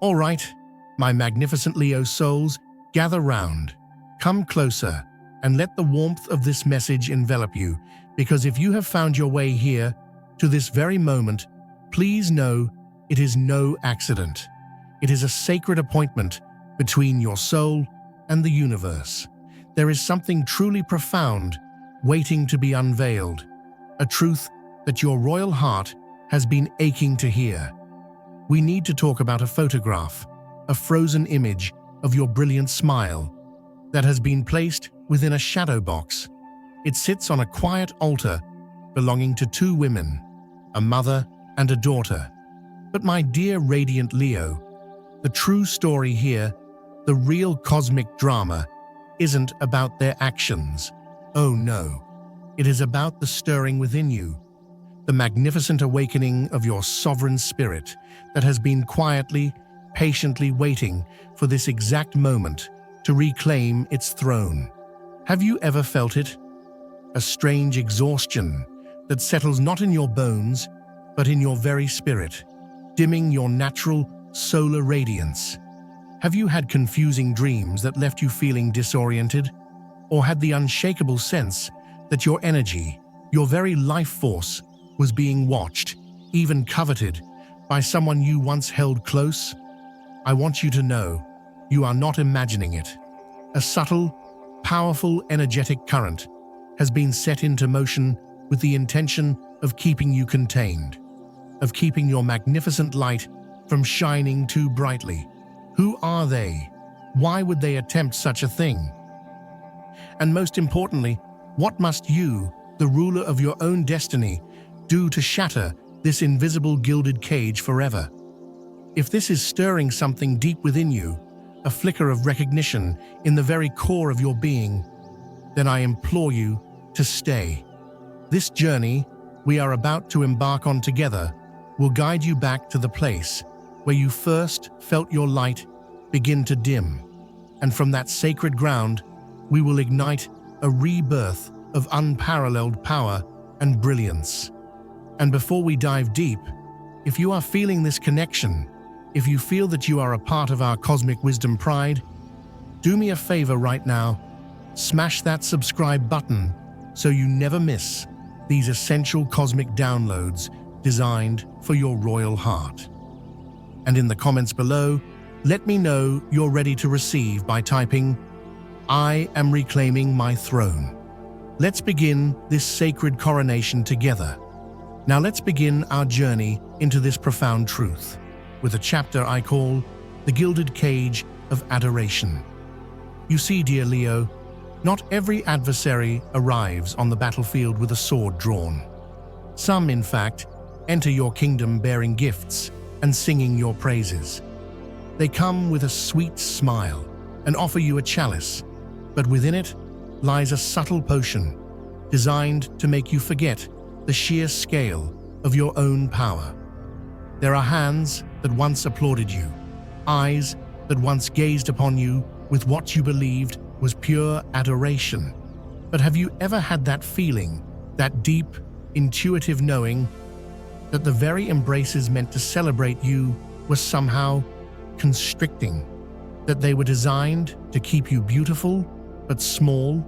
All right, my magnificent Leo souls, gather round, come closer, and let the warmth of this message envelop you, because if you have found your way here, to this very moment, please know it is no accident. It is a sacred appointment between your soul and the universe. There is something truly profound waiting to be unveiled, a truth that your royal heart has been aching to hear. We need to talk about a photograph, a frozen image of your brilliant smile that has been placed within a shadow box. It sits on a quiet altar belonging to two women, a mother and a daughter. But my dear radiant Leo, the true story here, the real cosmic drama, isn't about their actions. Oh no, it is about the stirring within you, the magnificent awakening of your sovereign spirit that has been quietly, patiently waiting for this exact moment to reclaim its throne. Have you ever felt it? A strange exhaustion that settles not in your bones, but in your very spirit, dimming your natural solar radiance. Have you had confusing dreams that left you feeling disoriented? Or had the unshakable sense that your energy, your very life force, was being watched, even coveted, by someone you once held close? I want you to know, you are not imagining it. A subtle, powerful, energetic current has been set into motion with the intention of keeping you contained, of keeping your magnificent light from shining too brightly. Who are they? Why would they attempt such a thing? And most importantly, what must you, the ruler of your own destiny, do to shatter this invisible gilded cage forever? If this is stirring something deep within you, a flicker of recognition in the very core of your being, then I implore you to stay. This journey we are about to embark on together will guide you back to the place where you first felt your light begin to dim. And from that sacred ground, we will ignite a rebirth of unparalleled power and brilliance. And before we dive deep, if you are feeling this connection, if you feel that you are a part of our Cosmic Wisdom Pride, do me a favor right now, smash that subscribe button so you never miss these essential cosmic downloads designed for your royal heart. And in the comments below, let me know you're ready to receive by typing, "I am reclaiming my throne." Let's begin this sacred coronation together. Now let's begin our journey into this profound truth with a chapter I call The Gilded Cage of Adoration. You see, dear Leo, not every adversary arrives on the battlefield with a sword drawn. Some, in fact, enter your kingdom bearing gifts and singing your praises. They come with a sweet smile and offer you a chalice, but within it lies a subtle potion designed to make you forget the sheer scale of your own power. There are hands that once applauded you, eyes that once gazed upon you with what you believed was pure adoration. But have you ever had that feeling, that deep, intuitive knowing that the very embraces meant to celebrate you were somehow constricting, that they were designed to keep you beautiful but small?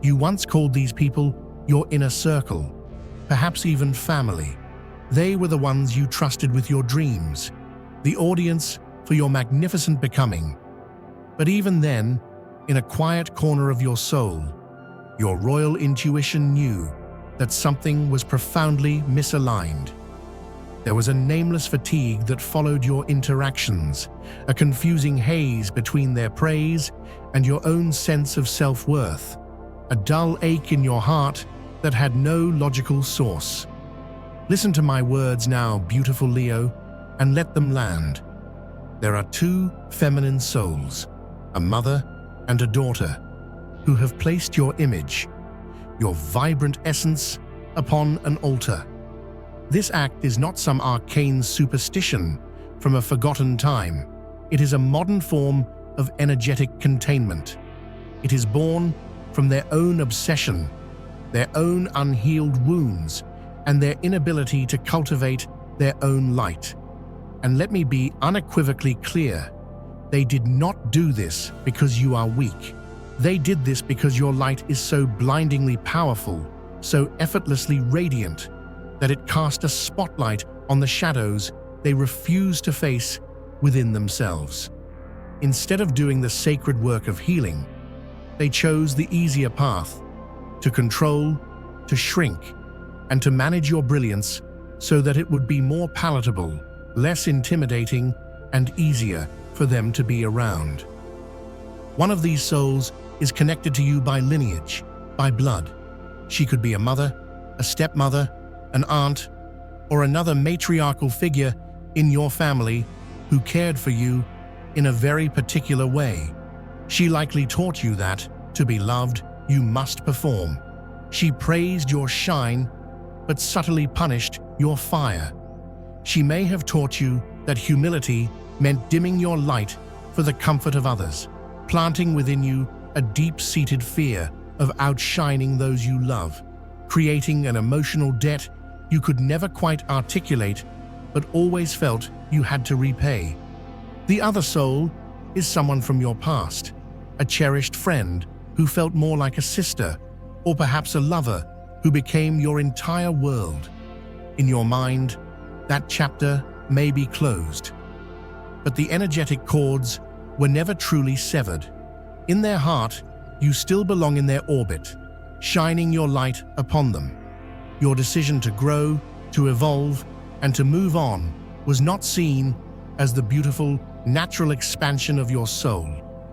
You once called these people your inner circle, perhaps even family. They were the ones you trusted with your dreams, the audience for your magnificent becoming. But even then, in a quiet corner of your soul, your royal intuition knew that something was profoundly misaligned. There was a nameless fatigue that followed your interactions, a confusing haze between their praise and your own sense of self-worth, a dull ache in your heart that had no logical source. Listen to my words now, beautiful Leo, and let them land. There are two feminine souls, a mother and a daughter, who have placed your image, your vibrant essence, upon an altar. This act is not some arcane superstition from a forgotten time. It is a modern form of energetic containment. It is born from their own obsession, their own unhealed wounds, and their inability to cultivate their own light. And let me be unequivocally clear, they did not do this because you are weak. They did this because your light is so blindingly powerful, so effortlessly radiant, that it cast a spotlight on the shadows they refuse to face within themselves. Instead of doing the sacred work of healing, they chose the easier path, to control, to shrink, and to manage your brilliance so that it would be more palatable, less intimidating, and easier for them to be around. One of these souls is connected to you by lineage, by blood. She could be a mother, a stepmother, an aunt, or another matriarchal figure in your family who cared for you in a very particular way. She likely taught you that, to be loved, you must perform. She praised your shine, but subtly punished your fire. She may have taught you that humility meant dimming your light for the comfort of others, planting within you a deep-seated fear of outshining those you love, creating an emotional debt you could never quite articulate but always felt you had to repay. The other soul is someone from your past, a cherished friend who felt more like a sister, or perhaps a lover who became your entire world. In your mind, that chapter may be closed, but the energetic cords were never truly severed. In their heart, you still belong in their orbit, shining your light upon them. Your decision to grow, to evolve, and to move on was not seen as the beautiful, natural expansion of your soul.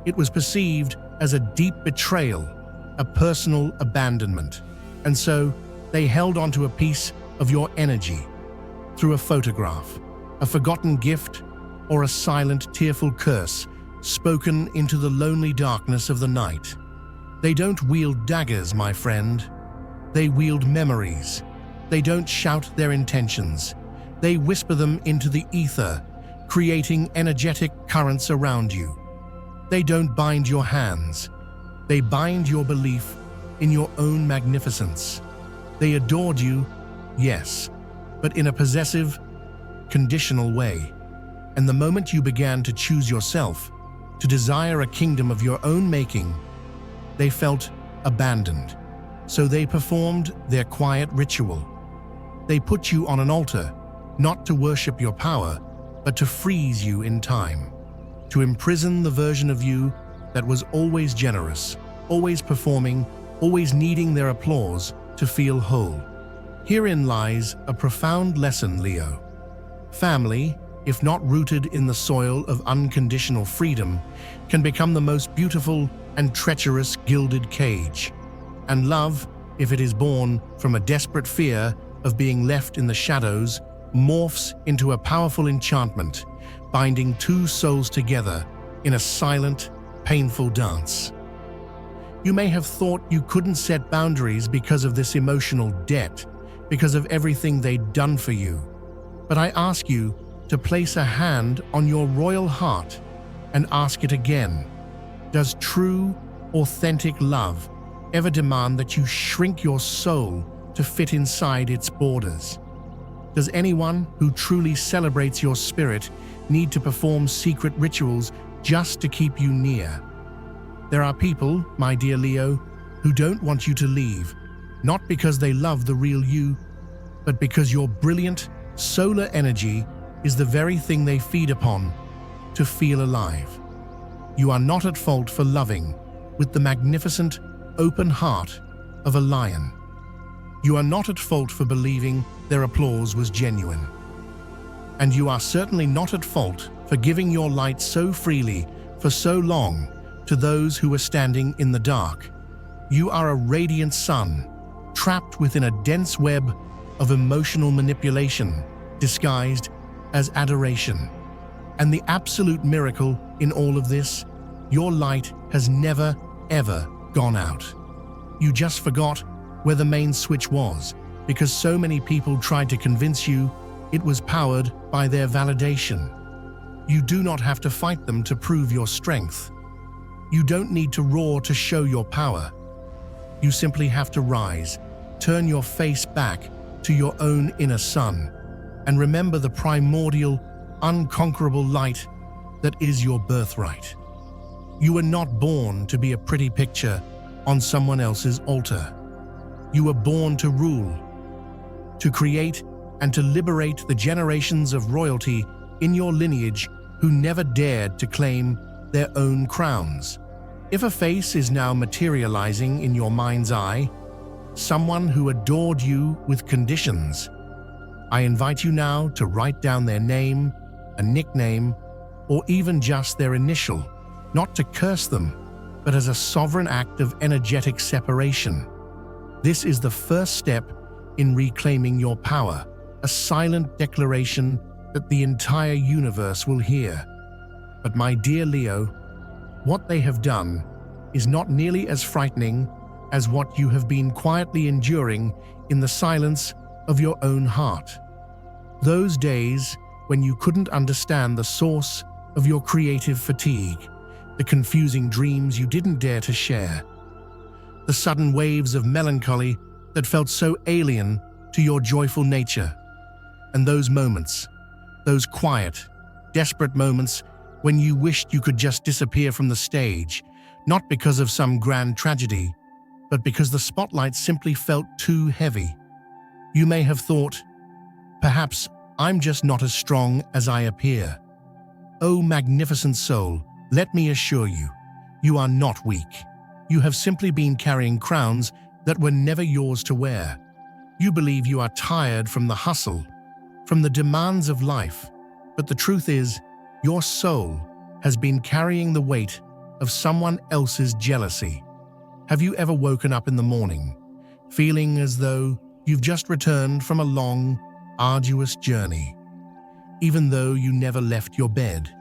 It was perceived as a deep betrayal, a personal abandonment. And so, they held onto a piece of your energy through a photograph, a forgotten gift, or a silent, tearful curse spoken into the lonely darkness of the night. They don't wield daggers, my friend. They wield memories. They don't shout their intentions. They whisper them into the ether, creating energetic currents around you. They don't bind your hands. They bind your belief in your own magnificence. They adored you, yes, but in a possessive, conditional way. And the moment you began to choose yourself, to desire a kingdom of your own making, they felt abandoned. So they performed their quiet ritual. They put you on an altar, not to worship your power, but to freeze you in time, to imprison the version of you that was always generous, always performing, always needing their applause to feel whole. Herein lies a profound lesson, Leo. Family, if not rooted in the soil of unconditional freedom, can become the most beautiful and treacherous gilded cage. And love, if it is born from a desperate fear of being left in the shadows, morphs into a powerful enchantment, binding two souls together in a silent, painful dance. You may have thought you couldn't set boundaries because of this emotional debt, because of everything they'd done for you. But I ask you to place a hand on your royal heart and ask it again. Does true, authentic love ever demand that you shrink your soul to fit inside its borders? Does anyone who truly celebrates your spirit need to perform secret rituals just to keep you near? There are people, my dear Leo, who don't want you to leave, not because they love the real you, but because your brilliant, solar energy is the very thing they feed upon to feel alive. You are not at fault for loving with the magnificent, open heart of a lion. You are not at fault for believing their applause was genuine. And you are certainly not at fault for giving your light so freely for so long to those who were standing in the dark. You are a radiant sun, trapped within a dense web of emotional manipulation, disguised as adoration. And the absolute miracle in all of this, your light has never, ever gone out. You just forgot where the main switch was, because so many people tried to convince you it was powered by their validation. You do not have to fight them to prove your strength. You don't need to roar to show your power. You simply have to rise, turn your face back to your own inner sun, and remember the primordial, unconquerable light that is your birthright. You were not born to be a pretty picture on someone else's altar. You were born to rule, to create and to liberate the generations of royalty in your lineage who never dared to claim their own crowns. If a face is now materializing in your mind's eye, someone who adored you with conditions, I invite you now to write down their name, a nickname, or even just their initial, not to curse them, but as a sovereign act of energetic separation. This is the first step in reclaiming your power, a silent declaration that the entire universe will hear. But my dear Leo, what they have done is not nearly as frightening as what you have been quietly enduring in the silence of your own heart. Those days when you couldn't understand the source of your creative fatigue, the confusing dreams you didn't dare to share, the sudden waves of melancholy that felt so alien to your joyful nature, and those moments, those quiet, desperate moments when you wished you could just disappear from the stage, not because of some grand tragedy, but because the spotlight simply felt too heavy. You may have thought, perhaps I'm just not as strong as I appear. Oh, magnificent soul, let me assure you, you are not weak. You have simply been carrying crowns that were never yours to wear. You believe you are tired from the hustle, from the demands of life, but the truth is, your soul has been carrying the weight of someone else's jealousy. Have you ever woken up in the morning, feeling as though you've just returned from a long, arduous journey? Even though you never left your bed,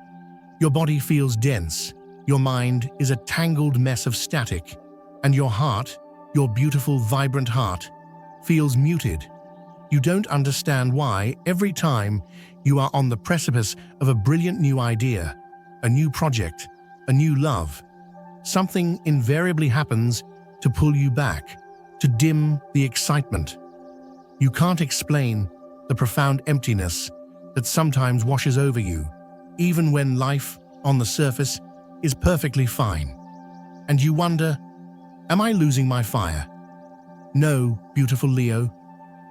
your body feels dense, your mind is a tangled mess of static, and your heart, your beautiful, vibrant heart, feels muted. You don't understand why every time you are on the precipice of a brilliant new idea, a new project, a new love, something invariably happens to pull you back, to dim the excitement. You can't explain the profound emptiness that sometimes washes over you, even when life, on the surface, is perfectly fine. And you wonder, am I losing my fire? No, beautiful Leo,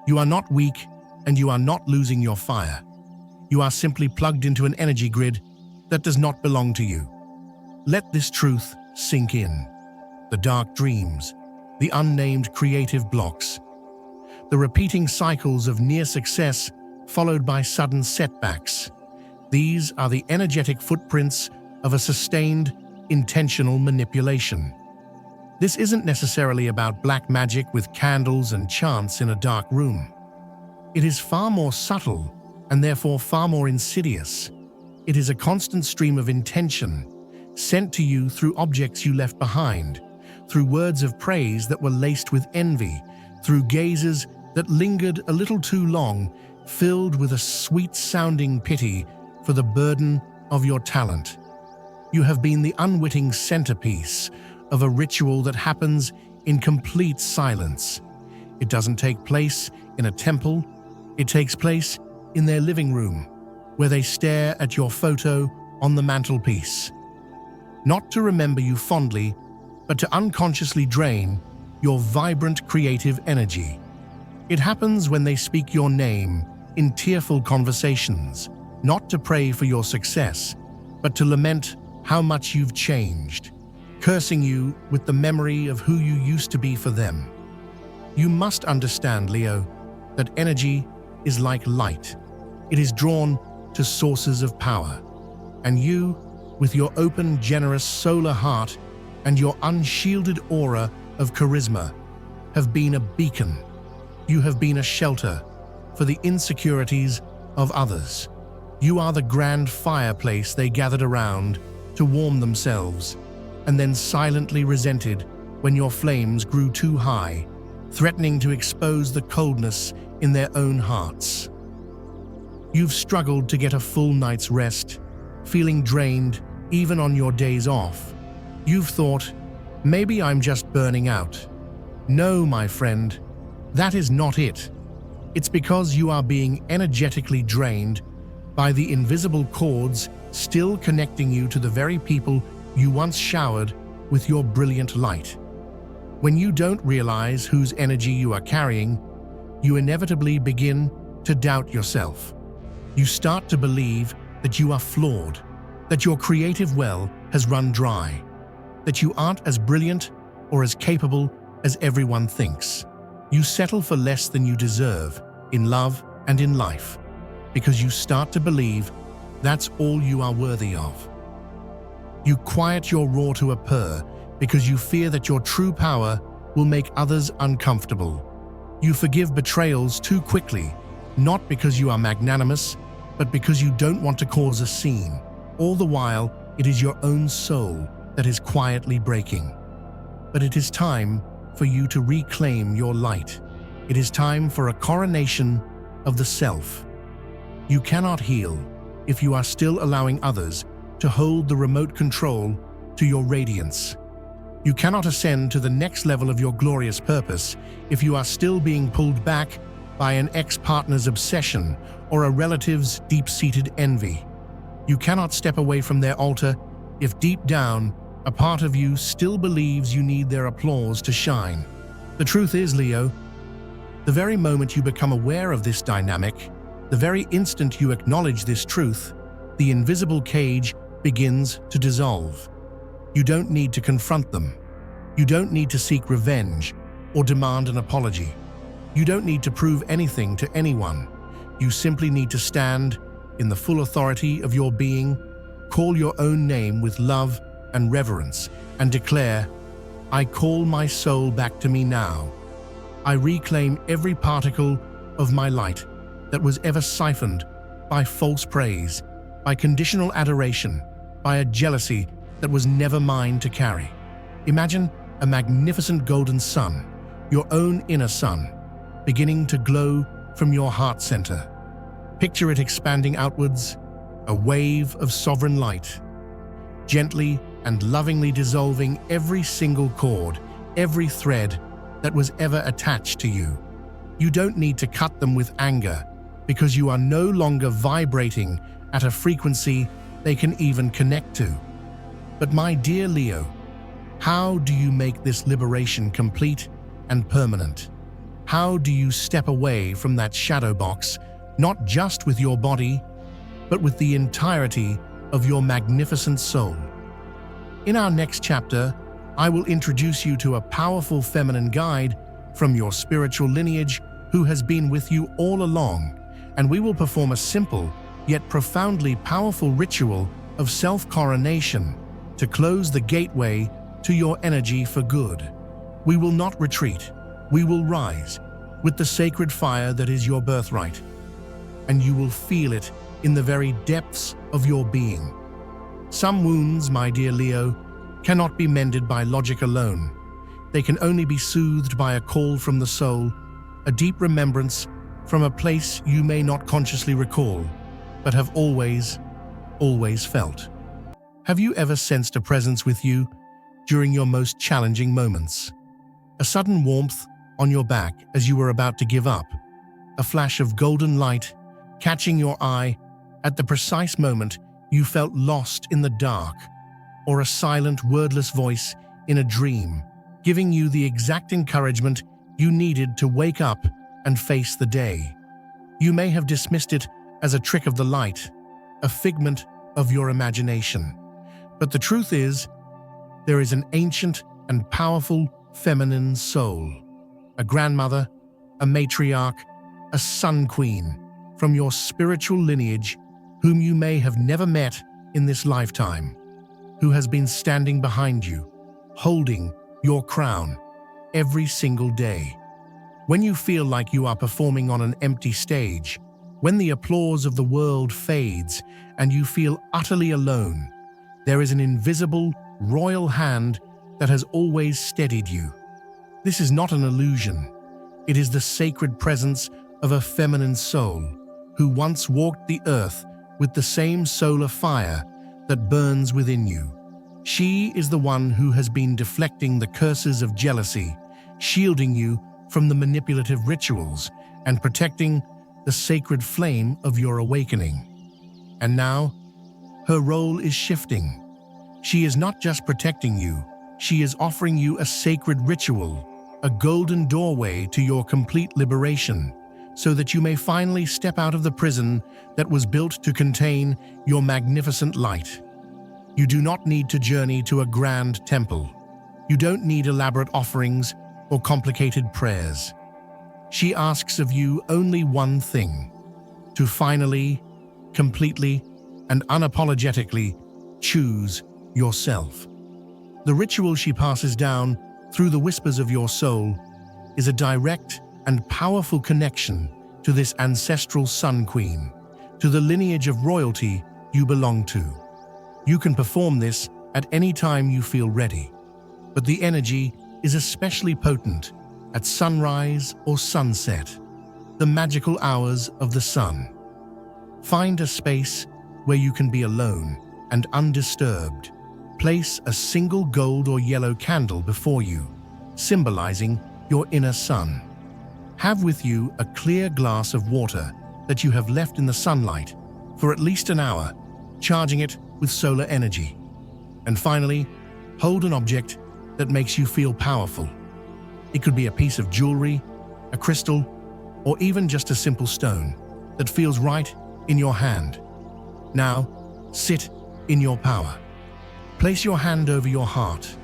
you are not weak and you are not losing your fire. You are simply plugged into an energy grid that does not belong to you. Let this truth sink in. The dark dreams, the unnamed creative blocks, the repeating cycles of near success followed by sudden setbacks. These are the energetic footprints of a sustained, intentional manipulation. This isn't necessarily about black magic with candles and chants in a dark room. It is far more subtle and therefore far more insidious. It is a constant stream of intention, sent to you through objects you left behind, through words of praise that were laced with envy, through gazes that lingered a little too long, filled with a sweet-sounding pity for the burden of your talent. You have been the unwitting centerpiece of a ritual that happens in complete silence. It doesn't take place in a temple, it takes place in their living room, where they stare at your photo on the mantelpiece. Not to remember you fondly, but to unconsciously drain your vibrant creative energy. It happens when they speak your name in tearful conversations, not to pray for your success, but to lament how much you've changed, cursing you with the memory of who you used to be for them. You must understand, Leo, that energy is like light. It is drawn to sources of power. And you, with your open, generous solar heart and your unshielded aura of charisma, have been a beacon. You have been a shelter for the insecurities of others. You are the grand fireplace they gathered around to warm themselves, and then silently resented when your flames grew too high, threatening to expose the coldness in their own hearts. You've struggled to get a full night's rest, feeling drained even on your days off. You've thought, maybe I'm just burning out. No, my friend, that is not it. It's because you are being energetically drained by the invisible cords still connecting you to the very people you once showered with your brilliant light. When you don't realize whose energy you are carrying, you inevitably begin to doubt yourself. You start to believe that you are flawed, that your creative well has run dry, that you aren't as brilliant or as capable as everyone thinks. You settle for less than you deserve in love and in life, because you start to believe that's all you are worthy of. You quiet your roar to a purr because you fear that your true power will make others uncomfortable. You forgive betrayals too quickly, not because you are magnanimous, but because you don't want to cause a scene. All the while, it is your own soul that is quietly breaking. But it is time for you to reclaim your light. It is time for a coronation of the self. You cannot heal if you are still allowing others to hold the remote control to your radiance. You cannot ascend to the next level of your glorious purpose if you are still being pulled back by an ex-partner's obsession or a relative's deep-seated envy. You cannot step away from their altar if deep down, a part of you still believes you need their applause to shine. The truth is, Leo, the very moment you become aware of this dynamic, the very instant you acknowledge this truth, the invisible cage begins to dissolve. You don't need to confront them. You don't need to seek revenge or demand an apology. You don't need to prove anything to anyone. You simply need to stand in the full authority of your being, call your own name with love and reverence, and declare, "I call my soul back to me now. I reclaim every particle of my light that was ever siphoned by false praise, by conditional adoration, by a jealousy that was never mine to carry." Imagine a magnificent golden sun, your own inner sun, beginning to glow from your heart center. Picture it expanding outwards, a wave of sovereign light, gently and lovingly dissolving every single cord, every thread that was ever attached to you. You don't need to cut them with anger, because you are no longer vibrating at a frequency they can even connect to. But my dear Leo, how do you make this liberation complete and permanent? How do you step away from that shadow box, not just with your body, but with the entirety of your magnificent soul? In our next chapter, I will introduce you to a powerful feminine guide from your spiritual lineage who has been with you all along, and we will perform a simple yet profoundly powerful ritual of self-coronation to close the gateway to your energy for good. We will not retreat, we will rise with the sacred fire that is your birthright, and you will feel it in the very depths of your being. Some wounds, my dear Leo, cannot be mended by logic alone. They can only be soothed by a call from the soul, a deep remembrance from a place you may not consciously recall, but have always felt. Have you ever sensed a presence with you during your most challenging moments? A sudden warmth on your back as you were about to give up, a flash of golden light catching your eye at the precise moment you felt lost in the dark, or a silent, wordless voice in a dream, giving you the exact encouragement you needed to wake up and face the day. You may have dismissed it as a trick of the light, a figment of your imagination. But the truth is, there is an ancient and powerful feminine soul, a grandmother, a matriarch, a sun queen from your spiritual lineage whom you may have never met in this lifetime, who has been standing behind you, holding your crown every single day. When you feel like you are performing on an empty stage, when the applause of the world fades and you feel utterly alone, there is an invisible, royal hand that has always steadied you. This is not an illusion. It is the sacred presence of a feminine soul who once walked the earth with the same solar fire that burns within you. She is the one who has been deflecting the curses of jealousy, shielding you from the manipulative rituals, and protecting the sacred flame of your awakening. And now, her role is shifting. She is not just protecting you, she is offering you a sacred ritual, a golden doorway to your complete liberation, so that you may finally step out of the prison that was built to contain your magnificent light. You do not need to journey to a grand temple. You don't need elaborate offerings or complicated prayers. She asks of you only one thing: to finally, completely, and unapologetically choose yourself. The ritual she passes down through the whispers of your soul is a direct and powerful connection to this ancestral Sun Queen, to the lineage of royalty you belong to. You can perform this at any time you feel ready, but the energy is especially potent at sunrise or sunset, the magical hours of the sun. Find a space where you can be alone and undisturbed. Place a single gold or yellow candle before you, symbolizing your inner sun. Have with you a clear glass of water that you have left in the sunlight for at least an hour, charging it with solar energy. And finally, hold an object that makes you feel powerful. It could be a piece of jewelry, a crystal, or even just a simple stone that feels right in your hand. Now, sit in your power. Place your hand over your heart,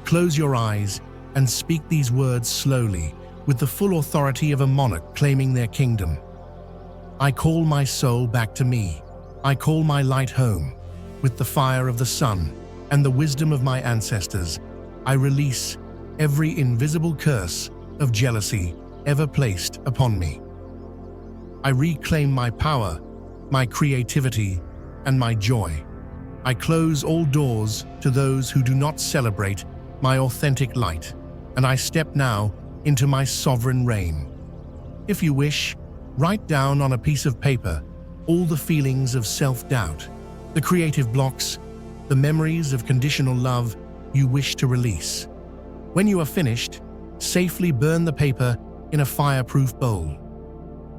close your eyes, and speak these words slowly with the full authority of a monarch claiming their kingdom. I call my soul back to me. I call my light home. With the fire of the sun and the wisdom of my ancestors, I release every invisible curse of jealousy ever placed upon me. I reclaim my power, my creativity, and my joy. I close all doors to those who do not celebrate my authentic light, and I step now into my sovereign reign. If you wish, write down on a piece of paper all the feelings of self-doubt, the creative blocks, the memories of conditional love you wish to release. When you are finished, safely burn the paper in a fireproof bowl.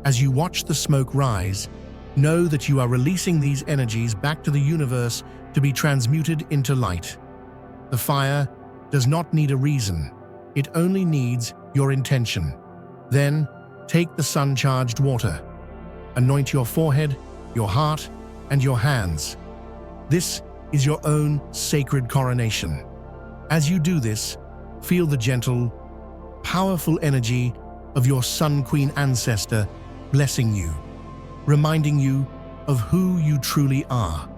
As you watch the smoke rise, know that you are releasing these energies back to the universe to be transmuted into light. The fire does not need a reason. It only needs your intention. Then, take the sun-charged water. Anoint your forehead, your heart, and your hands. This is your own sacred coronation. As you do this, feel the gentle, powerful energy of your Sun Queen ancestor blessing you, reminding you of who you truly are.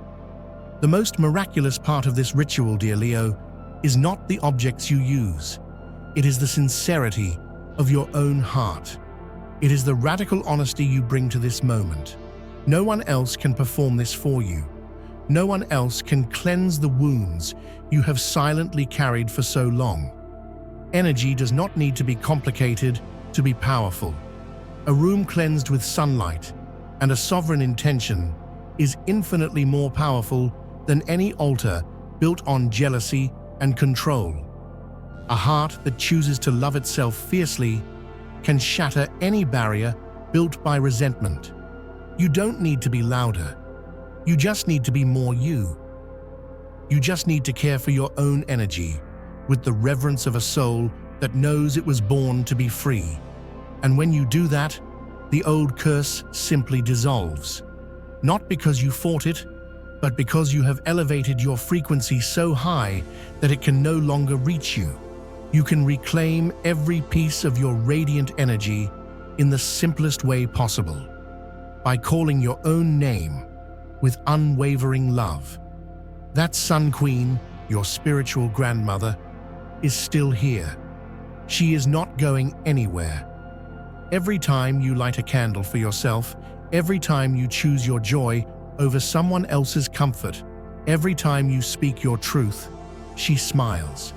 The most miraculous part of this ritual, dear Leo, is not the objects you use. It is the sincerity of your own heart. It is the radical honesty you bring to this moment. No one else can perform this for you. No one else can cleanse the wounds you have silently carried for so long. Energy does not need to be complicated to be powerful. A room cleansed with sunlight and a sovereign intention is infinitely more powerful than any altar built on jealousy and control. A heart that chooses to love itself fiercely can shatter any barrier built by resentment. You don't need to be louder. You just need to be more you. You just need to care for your own energy with the reverence of a soul that knows it was born to be free. And when you do that, the old curse simply dissolves. Not because you fought it, but because you have elevated your frequency so high that it can no longer reach you. You can reclaim every piece of your radiant energy in the simplest way possible, by calling your own name with unwavering love. That Sun Queen, your spiritual grandmother, is still here. She is not going anywhere. Every time you light a candle for yourself, every time you choose your joy over someone else's comfort, every time you speak your truth, she smiles,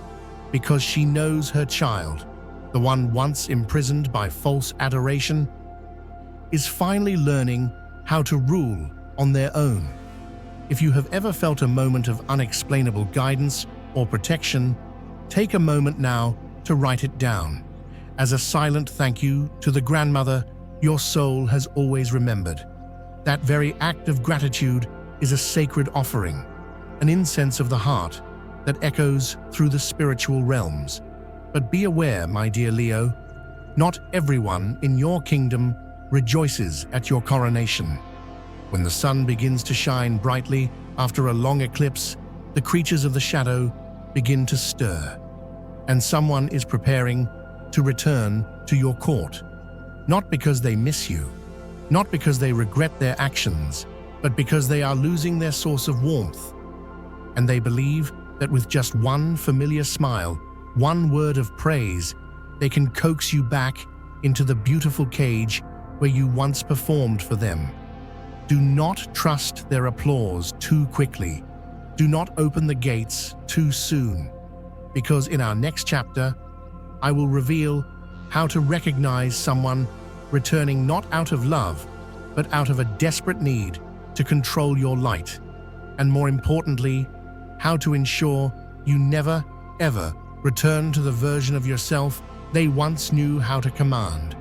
because she knows her child, the one once imprisoned by false adoration, is finally learning how to rule on their own. If you have ever felt a moment of unexplainable guidance or protection, take a moment now to write it down, as a silent thank you to the grandmother your soul has always remembered. That very act of gratitude is a sacred offering, an incense of the heart that echoes through the spiritual realms. But be aware, my dear Leo, not everyone in your kingdom rejoices at your coronation. When the sun begins to shine brightly after a long eclipse, the creatures of the shadow begin to stir, and someone is preparing to return to your court. Not because they miss you, not because they regret their actions, but because they are losing their source of warmth. And they believe that with just one familiar smile, one word of praise, they can coax you back into the beautiful cage where you once performed for them. Do not trust their applause too quickly. Do not open the gates too soon, because in our next chapter, I will reveal how to recognize someone returning not out of love, but out of a desperate need to control your light, and more importantly, how to ensure you never, ever return to the version of yourself they once knew how to command.